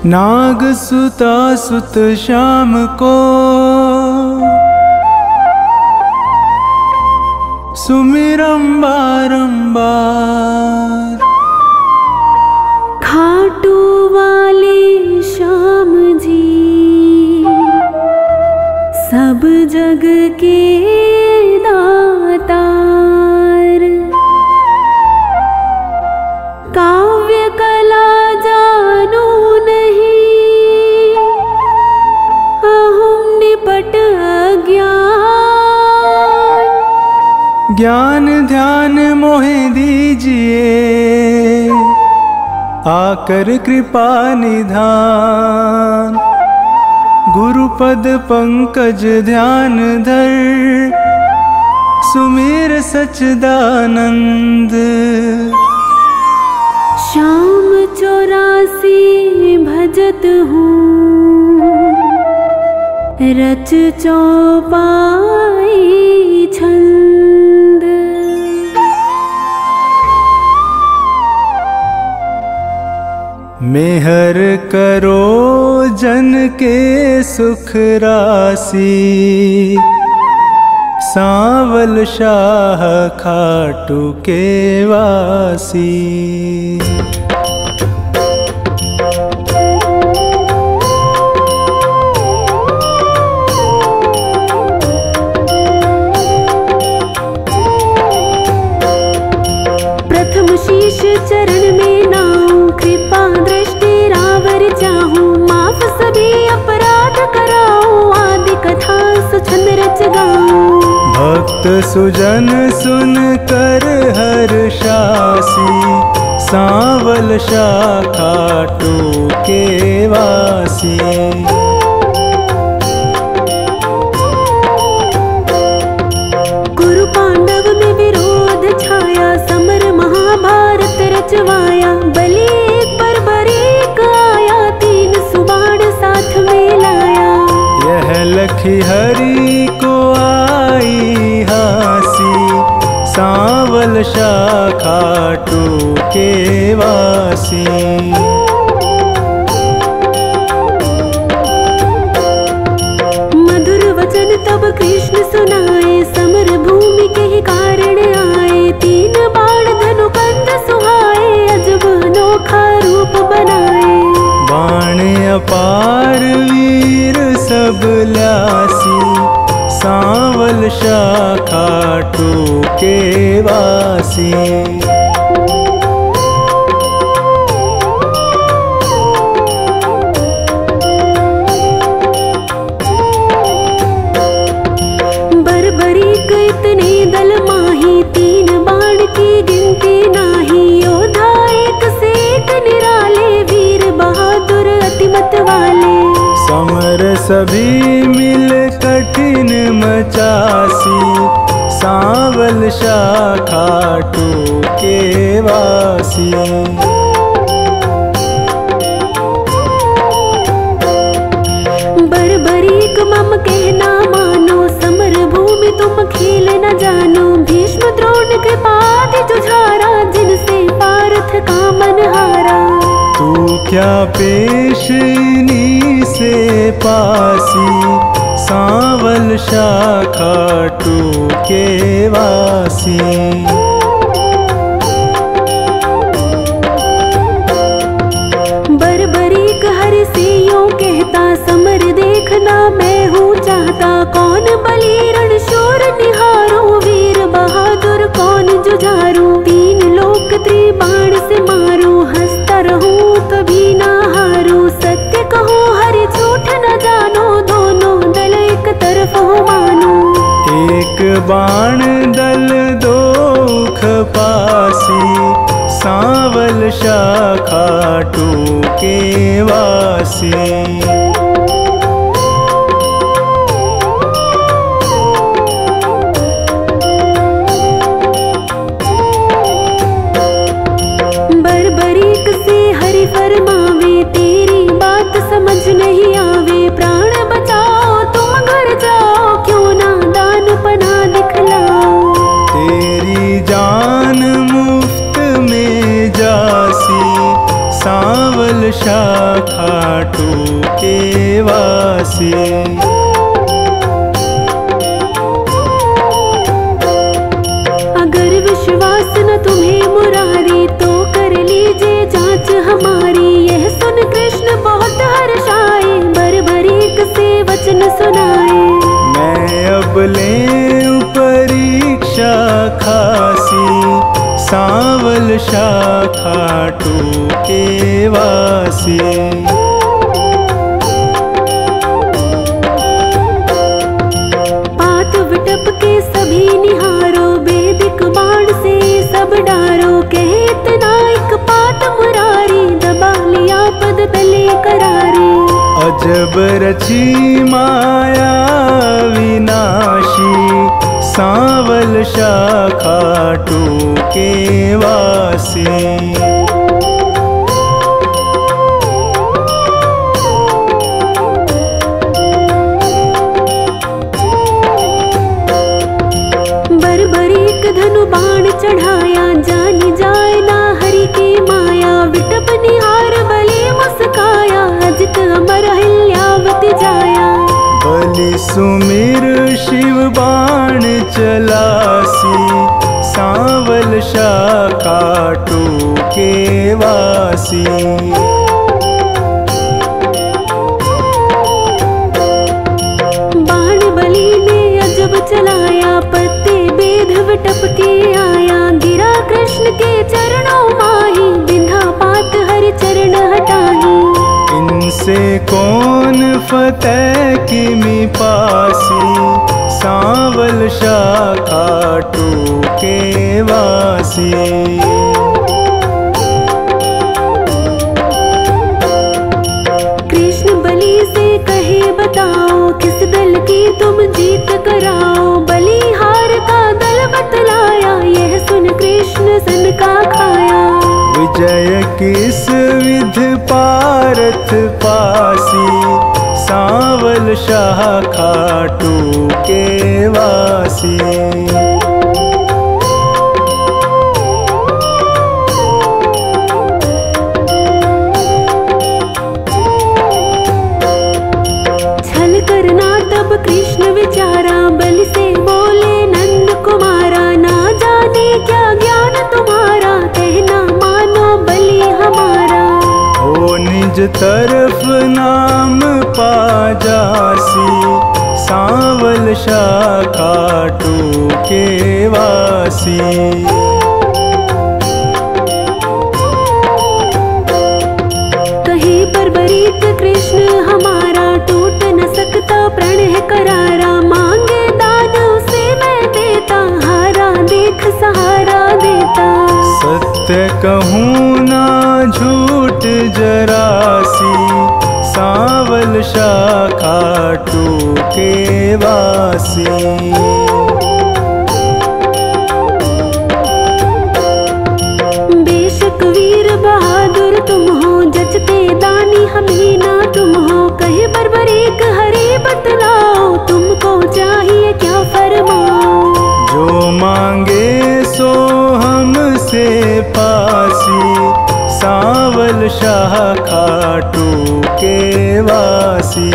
नाग सुता सुत श्याम को सुमिरम बारंबार। खाटू वाले श्याम जी सब जग के दातार। काव्य कला जानो नहीं अहम निपट अज्ञान। ज्ञान ध्यान मोहे दीजिए आकर कृपा निधान। गुरुपद पंकज ध्यान धर सुमेर सच्चिदानंद। श्याम 84 भजत हूँ रच चौपाई छंद। मेहर करो जन के सुख राशि सांवल शाह खाटू के वासी। प्रथम शीश चरण में नाऊं कृपा दृष्टि रावर चाहूं। माफ सभी अपराध कराऊं आदि कथा सुछंद रच गाऊं। भक्त सुजन सुन कर हर्षासी सांवल शाह खाटू के वासी। कुरु पांडव में विरोध छाया समर महाभारत रचवाया। बलि एक पर बरीक आया 3 सुबाण साथ में लाया। यह लखी हरि को आई हासी सांवल शाह खाटू के वासी। मधुर वचन तब कृष्ण सुनाए समर भूमि के ही कारण आए। 3 बाण धनु कंद सुहाए अजब अनोखा रूप बनाए। बाण अपार वीर सब ल्यासी सांवल शाह खाटू के वासी। बरबरीक इतने दल माही 3 बाण की गिनती नाही। योद्धा एक से एक निराले वीर बहादुर अतिमत वाले। समर सभी मिल कठिन मचासी सांवल शाह खाटू के वासी। बरबरीक मम कहना मानो समर भूमि तुम खेल न जानो। भीष्म द्रोण कृपादि जुझारा जिनसे पार्थ का मन हारा। तू क्या पेश इन्हीं से पासी सांवल शाह खाटू के वासी। बरबरीक हर से यूं कहता समर देखना मैं हूँ चाहता। कौन बलि रण शूर निहारो वीर बहादुर कौन जुझारू। 3 लोक त्रिबाण से मारो हंसता रहूं कभी ना हारू। सत्य कहो हरि झूठ न जानो दोनों दल एक तरफ हो मानो। एक बाण दल दो खपासी सांवल शाह खाटू के वासी। बरबरीक से हरि फरमावे तेरी बात समझ नहीं आवे। प्राण बचाओ तुम घर जाओ क्यों ना दान पना दिखलाओ। तेरी जान मुफ्त में जासी सांवल सांवल शाखा टूके वासी। अगर विश्वास न तुम्हें मुरारी तो कर लीजिए जांच हमारी। यह सुन कृष्ण बहुत हर्षाए, बरबरीक से वचन सुनाए। मैं अब ले परीक्षा खासी, सांवल शाखा टूके वासी। पात विटप के सभी निहारो, वेदिक बाण से सब डारो। कहे इतना एक पात मुरारी, दबा लिया पद तले करारी। अजब रची माया विनाशी, सांवल शाखा टूके वासी। बरबरीक धनु बाण चढ़ाया, जानी जाए ना हरि की माया। विटप निहार बलि मुस्काया, अजित अमर हिल्यावति जाया। बलि सुमिर शिव बाण चलासी, सांवल शाखा टूके वासी। बाण बलि ने अजब चलाया, पत्ते बेध विटप के आया। गिरा कृष्ण के चरणों माही, बिंधा पात हरि चरण हटाही। इनसे कौन फतेह किमि पासी, सांवल शाखा टूके वासी। कृष्ण बलि से कहे बताओ, किस दल की तुम जीत कराओ। बलिहार का दल बतलाया, यह सुन कृष्ण सन का खाया। विजय किस विध पारथ पासी, सांवल शाखा टूके वासी। छल करना तब कृष्ण विचारा, बलि से बोले नंद कुमारा। ना जाने क्या ज्ञान तुम्हारा, कहना मानो बलि हमारा। हो निज तरफ नाम पा जासी, सांवल शाखा टूके वासी। कहे बरबरीक कृष्ण हमारा, टूट न सकता प्रण है करारा। मांगे दान उसे मैं देता, हारा देख सहारा देता। सत्य कहूँ ना झूठ जरासी, सांवल शाखा टूके वासी। बेशक वीर बहादुर तुम हो, जचते दानी हमें ना तुम हो। कहे बरबरीक हरि बतलाओ, तुमको चाहिए क्या फरमाओ। जो मांगे सो हमसे पासी, सांवल शाखा टूके वासी।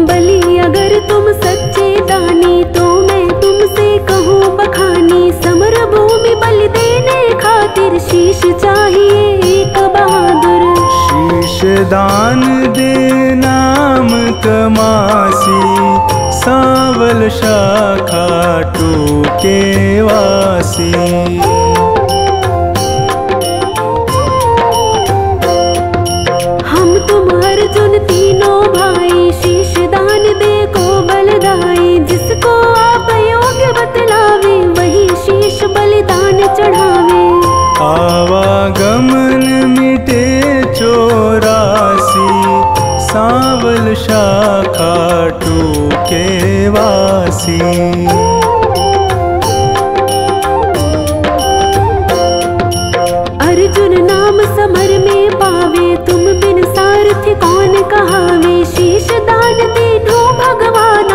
बलि अगर तुम सच्चे दानी, तो मैं तुमसे कहूँ बखानी। समर भूमि बलि देने खातिर, शीश चाहिए एक बहादुर। शीश दान दे नाम कमासी, सांवल शाखा टूके वासी। हम तुम अर्जुन तीनों भाई, शीश दान दे को बलदाई। जिसको आप योग्य बतलावे, वही शीश बलिदान चढ़ावे। आवागमन मिटे चौरासी, सांवल शाखा टूके वासी। अर्जुन नाम समर में पावे, तुम बिन सारथी कौन कहावे। शीश दान दीनो भगवान,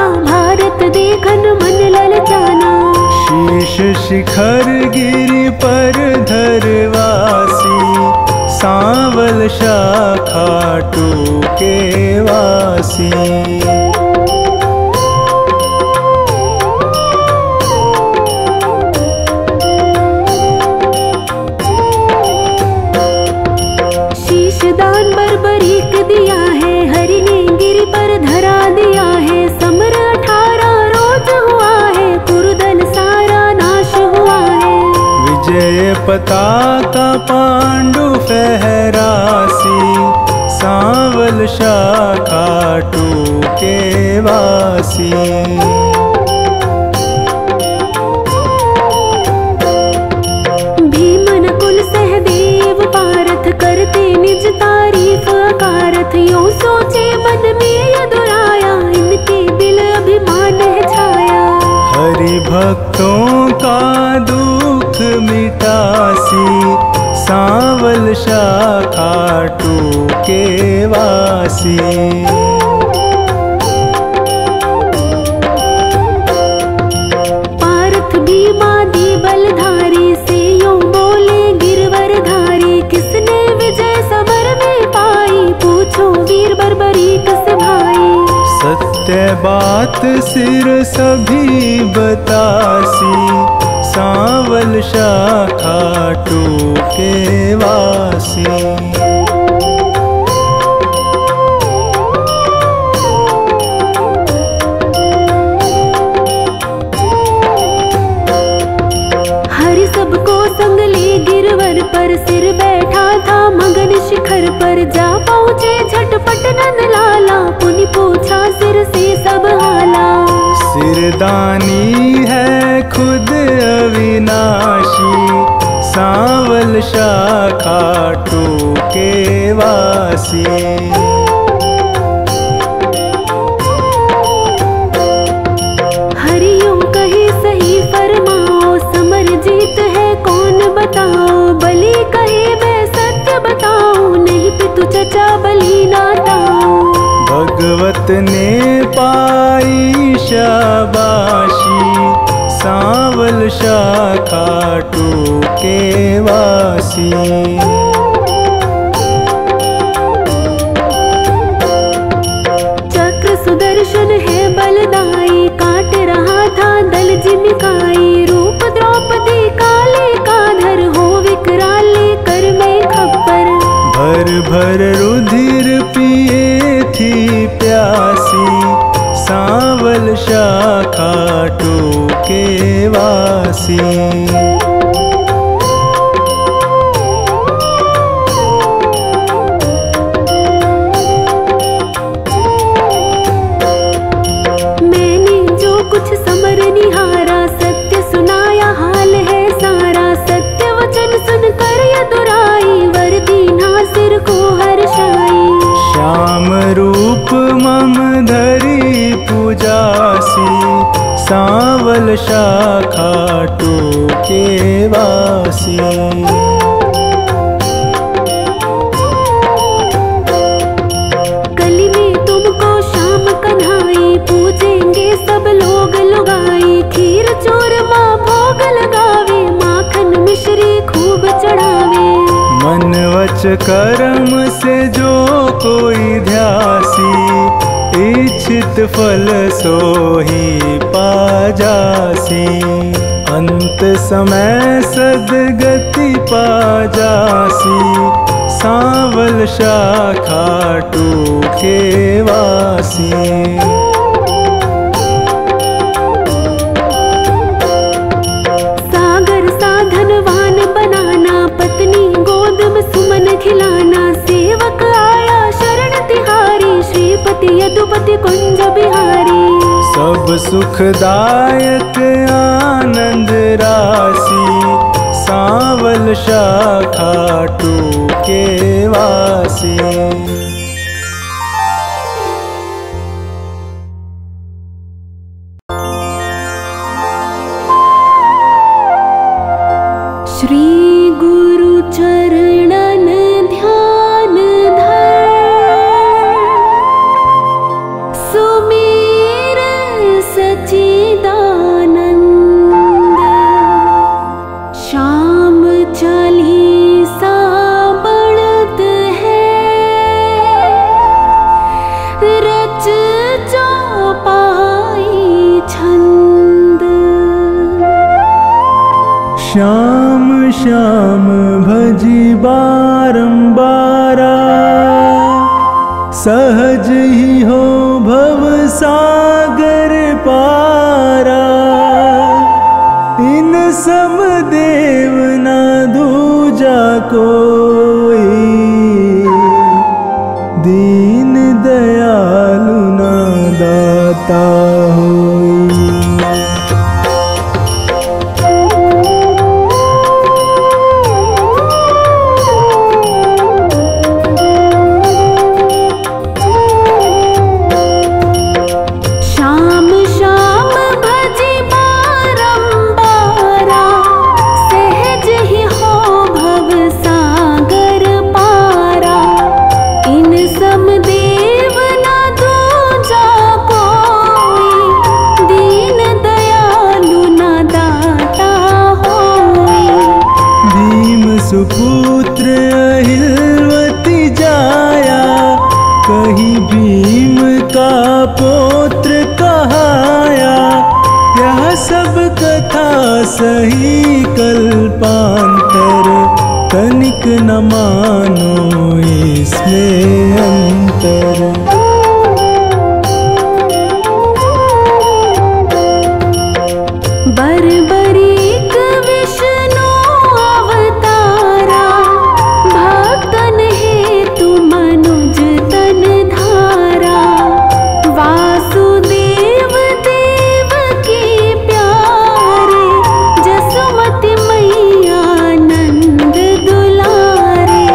शिखर गिरि पर धरवासी, सांवल शाखा टूके वासी। शीशदान बर्बरीक दिया है, हरि ने गिरि पर धरा दिया है। समर 18 रोज हुआ है, कुरुदल सारा नाश हुआ है। विजय पताका पांडु फहरासी, सांवल शाखा टूके वासी। भीमन कुल सहदेव पारथ, करते निज तारीफ अकारथ। यूं सोचे मन में यदुराया, इनके दिल अभिमान है छाया। हरि भक्तों का दुख मिटासी, सांवल शाखा टूके वासी। पारथ भीमादि बलधारी, से यूं बोले गिरवरधारी। किसने विजय समर में पाई, पूछो वीर बर्बरीक से भाई। सत्य बात सिर सभी बतासी, सांवल शाखा टूके वासी। हरि सबको संग ले गिरवर पर, सिर बैठा था मगन शिखर पर। जा पहुँचे झटपट नंद लाला, पुनि पूछा सिर से सब हाला। सिरदानी है खुद अविनाशी, सांवल शाखा टूके वासी। हरि यूं कहे सही फरमाओ, समर जीत है कौन बताओ। बलि कहे मैं सत्य बताऊं, नहीं पितु चचा बलि नाताऊं। भगवत ने पाई शाबाशी, सांवल शाखा टूके वासी। चक्र सुदर्शन है बलदाई, काट रहा था दल जिमिकाई। रूप द्रौपदी काले काधर, हो विकराले कर में खप्पर। भर भर रुधिर पिए थी प्यासी, सांवल शाखा टूके वासी। मैंने जो कुछ समर निहारा, सत्य सुनाया हाल है सारा। सत्य वचन सुन कर यदुराई, वर दीना सिर को हर्षाई। श्याम रूप मम धरी पूजासी, सांवल शाखा टूके वासी। कली में तुमको श्याम कन्हाई, पूजेंगे सब लोग लुगाई। खीर चूरमा भोग लगावे, माखन मिश्री खूब चढ़ावे। मन वच कर्म से जो कोई ध्यासी, इच्छित फल सोही पा जासी। अंत समय सदगति पा जासी, सांवल शाखा टूके वासी। सागर साधनवान बनाना, पत्नी गोद में सुमन खिलाना। सेवक आया शरण तिहारी, श्रीपति यदुपति कुंज बिहारी। सब सुखदायक आनंद राशि, सांवल शाखा टूके वासी। श्री गुरु चरणन ध्यान धर, सुमेर सच्चिदानंद। श्याम भजी बारंबारा, सहज ही हो भव सागर पारा। इन सम देव ना दूजा कोई, दीन दयालु ना दाता होई। सुपुत्र अहिलवती जाया, कहीं भीम का पौत्र कहाया। यह सब कथा सही कल्पांतर, तनिक न मानो इसमें अंतर। बरबरीक विष्णु अवतारा, भक्तन हेतु मनुज तन धारा। वासुदेव देव के प्यारे, जसोमति मैया नंद दुलारे।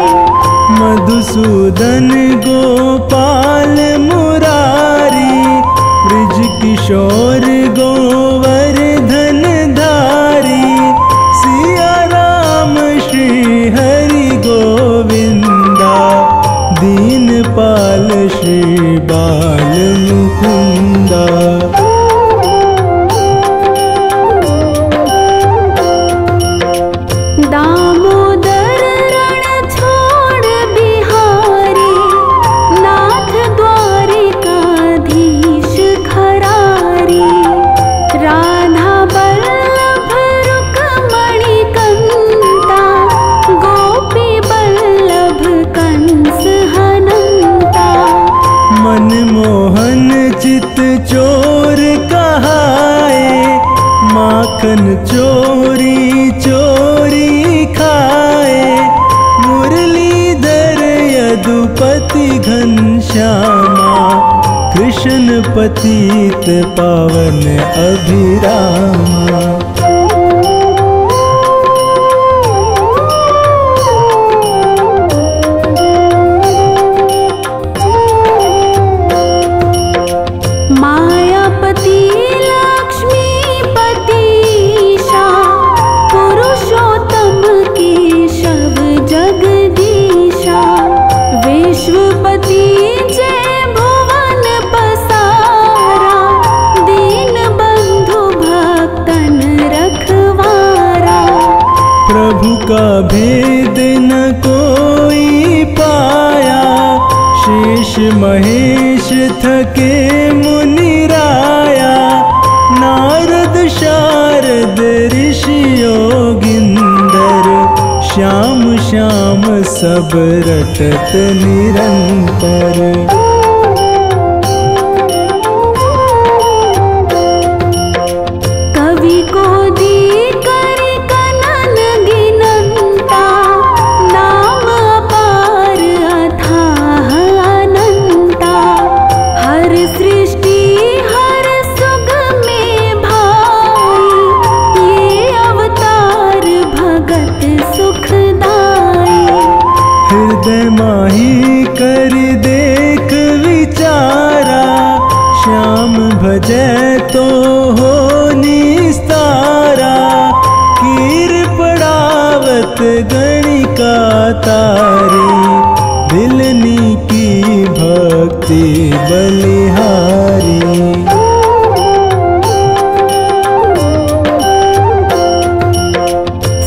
मधुसूदन गोपाल मुरारी, ब्रिज किशोर गोवर्धन धारी। सिया राम श्री हरि गोविंदा, दीनपाल श्री बाल मुकुंदा। दामोदर रण छोड़ बिहारी, नाथ द्वारिकाधीश खरारी। राधा बल्लभ रुक्मणी कंता, गोपी बल्लभ कंस हनंता। मनमोहन चित चोर कहाए, माखन चोरी चोरी खाए। मुरलीधर यदुपति घनश्यामा, कृष्ण पतित पावन अभिरामा। मायापति लक्ष्मीपतीशा, पुरुषोत्तम केशव जगदीशा। विश्वपति जय भुवन पसारा, दीन बंधु भक्तन रखवारा। प्रभु का भेद न कोई पाया, शेष महेश थके मुनिराया। नारद शारद ऋषि योगिंदर, श्याम श्याम सब रटत निरंतर। कवि को दी कर कनन गिनंता, नाम अपार अथाह अनंता। हर सृष्टि हर सुख में भाई, ये अवतार भगत सुखदाई। हृदय माही कर देख विचारा, श्याम भजै तो हो निस्तारा। कीर पड़ावत गणिका तारी, दिलनी की भक्ति बलिहारी।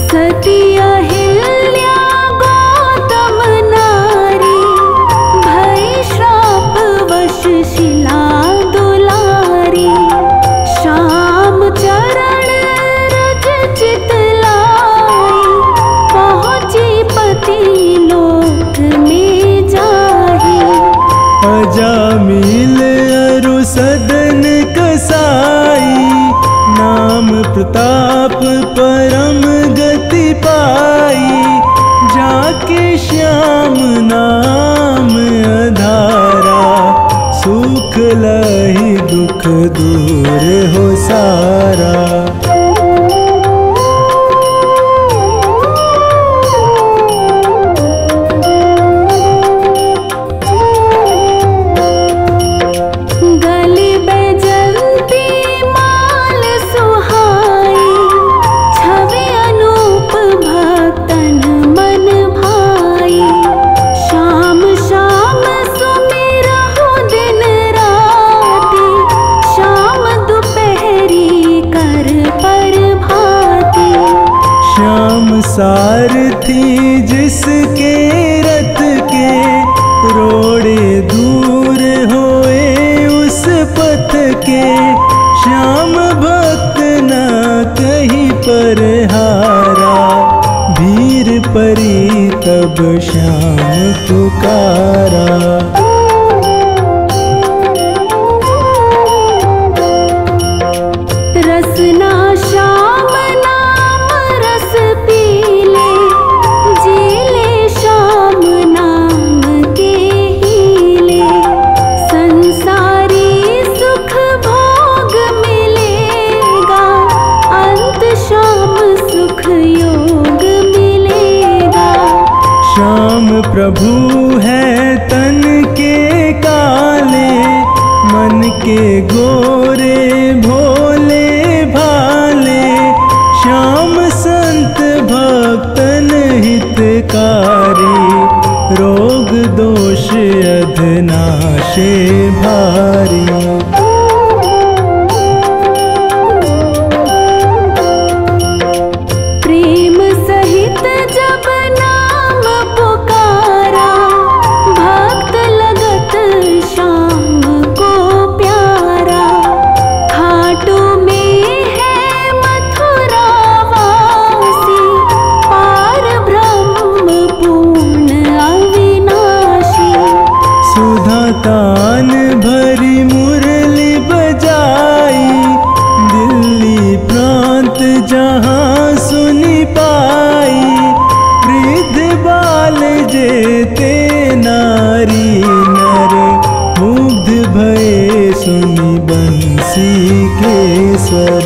सती अहिल्या गौतम नारी, भई श्राप वश शिला दुलारी। श्याम चरण रज चित लाई, सदन कसाई, नाम प्रताप परम गति पाई। जाके श्याम नाम आधारा, सुख लहि दुख दूर हो सारा। सारथी जिसके रथ के रोड़े दूर होए उस पथ के, श्याम भक्त न कहीं पर हारा। भीर परी तब श्याम पुकारा। रसना श्याम नाम रस पीले, जीले श्याम नाम के हीले। संसारी सुख भोग मिलेगा, अंत श्याम सुख योग मिलेगा। श्याम प्रभु है तन के काले, मन के गोरे भोले भाले। श्याम संत भक्तन हितकारी, रोग दोष अधनाशे भारी। प्रेम सहित जब नाम पुकारा, भक्त लगत श्याम को प्यारा। खाटू में है मथुरा वासी, पार ब्रह्म पूर्ण अविनाशी। सुधा तान भरी मुरली बजाई, दिल्ली प्रांत जहाँ सुनी पाई। वृद्ध बाल जेते नारी नर, मुग्ध भये सुनी बंसी के स्वर।